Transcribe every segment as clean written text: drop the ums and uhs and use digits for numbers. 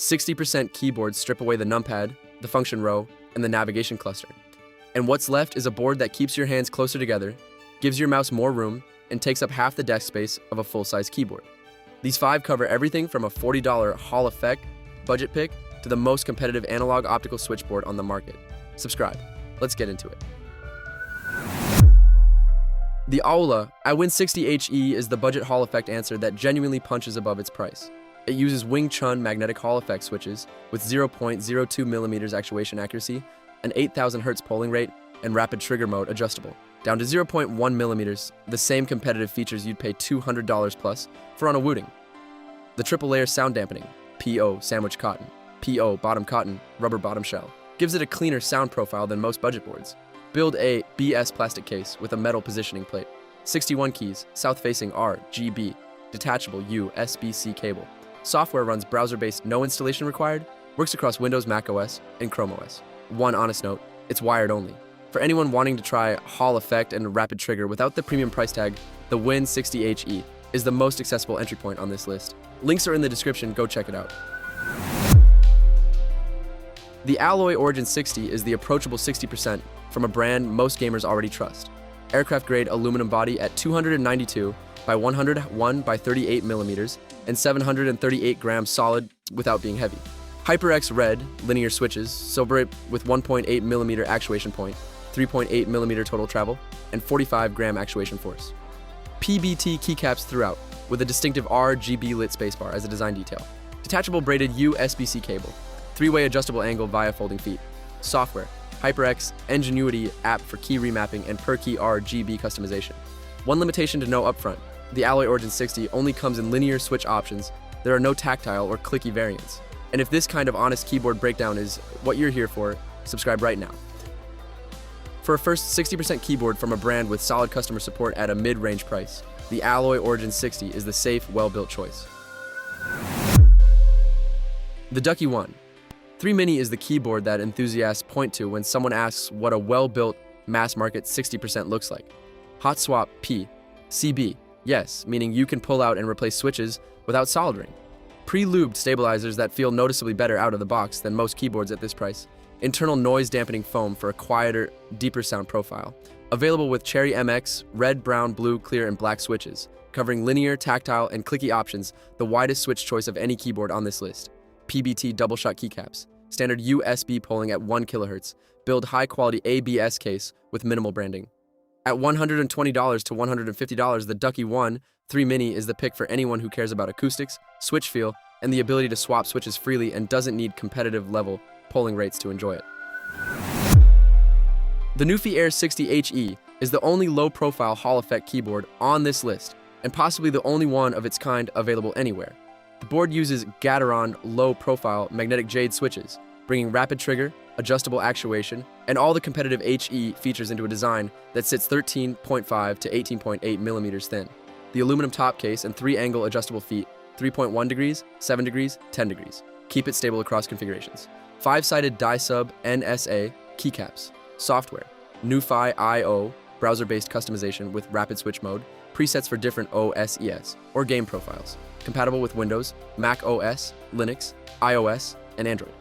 60% keyboards strip away the numpad, the function row, and the navigation cluster. And what's left is a board that keeps your hands closer together, gives your mouse more room, and takes up half the desk space of a full-size keyboard. These 5 cover everything from a $40 Hall effect budget pick to the most competitive analog optical switchboard on the market. Subscribe. Let's get into it. The Aula WIN60 HE is the budget Hall effect answer that genuinely punches above its price. It uses WIN60 magnetic Hall effect switches with 0.02mm actuation accuracy, an 8000 Hz polling rate, and rapid trigger mode adjustable, down to 0.1mm, the same competitive features you'd pay $200 plus for on a Wooting. The triple layer sound dampening, PO sandwich cotton, PO bottom cotton, rubber bottom shell, gives it a cleaner sound profile than most budget boards. Build a BS plastic case with a metal positioning plate, 61 keys, south-facing RGB, detachable USB-C cable. Software runs browser-based, no installation required, works across Windows, Mac OS, and Chrome OS. One honest note, it's wired only. For anyone wanting to try Hall effect and rapid trigger without the premium price tag, the WIN60 HE is the most accessible entry point on this list. Links are in the description, go check it out. The Alloy Origin 60 is the approachable 60% from a brand most gamers already trust. Aircraft-grade aluminum body at 292 by 101 by 38 millimeters and 738 grams solid without being heavy. HyperX red linear switches, sober with 1.8 millimeter actuation point, 3.8 millimeter total travel, and 45 gram actuation force. PBT keycaps throughout, with a distinctive RGB lit spacebar as a design detail. Detachable braided USB-C cable, 3-way adjustable angle via folding feet. Software, HyperX Ingenuity app for key remapping and per-key RGB customization. One limitation to know upfront, the Alloy Origin 60 only comes in linear switch options. There are no tactile or clicky variants. And if this kind of honest keyboard breakdown is what you're here for, subscribe right now. For a first 60% keyboard from a brand with solid customer support at a mid-range price, the Alloy Origin 60 is the safe, well-built choice. The Ducky One 3 Mini is the keyboard that enthusiasts point to when someone asks what a well-built, mass-market 60% looks like. Hot swap P, CB, yes, meaning you can pull out and replace switches without soldering. Pre-lubed stabilizers that feel noticeably better out of the box than most keyboards at this price. Internal noise-dampening foam for a quieter, deeper sound profile. Available with Cherry MX, red, brown, blue, clear, and black switches, covering linear, tactile, and clicky options, the widest switch choice of any keyboard on this list. PBT double-shot keycaps, standard USB polling at 1 kHz, build high-quality ABS case with minimal branding. At $120 to $150, the Ducky One 3 Mini is the pick for anyone who cares about acoustics, switch feel, and the ability to swap switches freely and doesn't need competitive level polling rates to enjoy it. The nuphy Air60 HE is the only low-profile Hall effect keyboard on this list, and possibly the only one of its kind available anywhere. The board uses Gateron low-profile magnetic jade switches, bringing rapid trigger, adjustable actuation, and all the competitive HE features into a design that sits 13.5 to 18.8 millimeters thin. The aluminum top case and 3-angle adjustable feet, 3.1 degrees, 7 degrees, 10 degrees. Keep it stable across configurations. 5-sided die-sub NSA keycaps. Software, nuphy IO, browser-based customization with rapid switch mode, presets for different OSES, or game profiles. Compatible with Windows, Mac OS, Linux, iOS, and Android.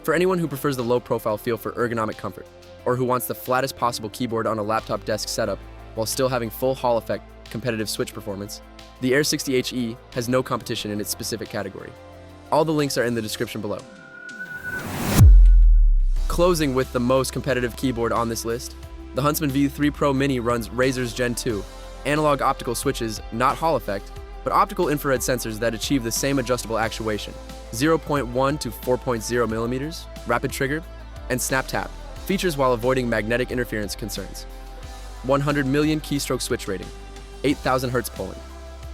For anyone who prefers the low-profile feel for ergonomic comfort, or who wants the flattest possible keyboard on a laptop desk setup while still having full Hall effect competitive switch performance, the Air60 HE has no competition in its specific category. All the links are in the description below. Closing with the most competitive keyboard on this list, the Huntsman V3 Pro Mini runs Razer's Gen 2, analog optical switches, not Hall effect, but optical infrared sensors that achieve the same adjustable actuation, 0.1 to 4.0 millimeters, rapid trigger, and snap tap, features while avoiding magnetic interference concerns. 100 million keystroke switch rating, 8000 Hz polling,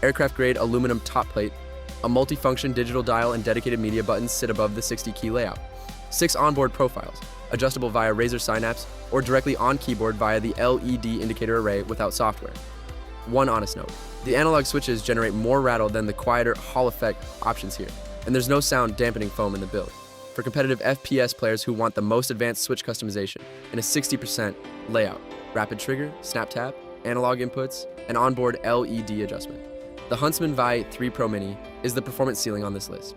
aircraft-grade aluminum top plate, a multifunction digital dial and dedicated media buttons sit above the 60-key layout. 6 onboard profiles, adjustable via Razer Synapse or directly on keyboard via the LED indicator array without software. One honest note, the analog switches generate more rattle than the quieter Hall effect options here, and there's no sound dampening foam in the build. For competitive FPS players who want the most advanced switch customization and a 60% layout, rapid trigger, snap tap, analog inputs, and onboard LED adjustment. The Huntsman V3 Pro Mini is the performance ceiling on this list.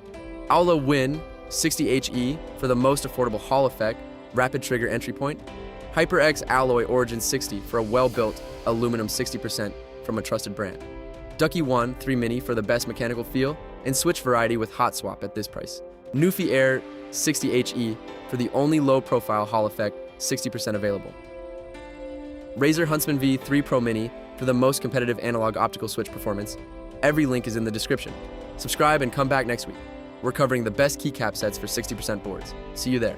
Aula WIN60 60 HE for the most affordable Hall effect, rapid trigger entry point, HyperX Alloy Origin 60 for a well-built aluminum 60% from a trusted brand, Ducky One 3 Mini for the best mechanical feel and switch variety with hot swap at this price, nuphy Air60 HE for the only low-profile Hall effect 60% available, Razer Huntsman V3 Pro Mini for the most competitive analog optical switch performance. Every link is in the description. Subscribe and come back next week. We're covering the best keycap sets for 60% boards. See you there.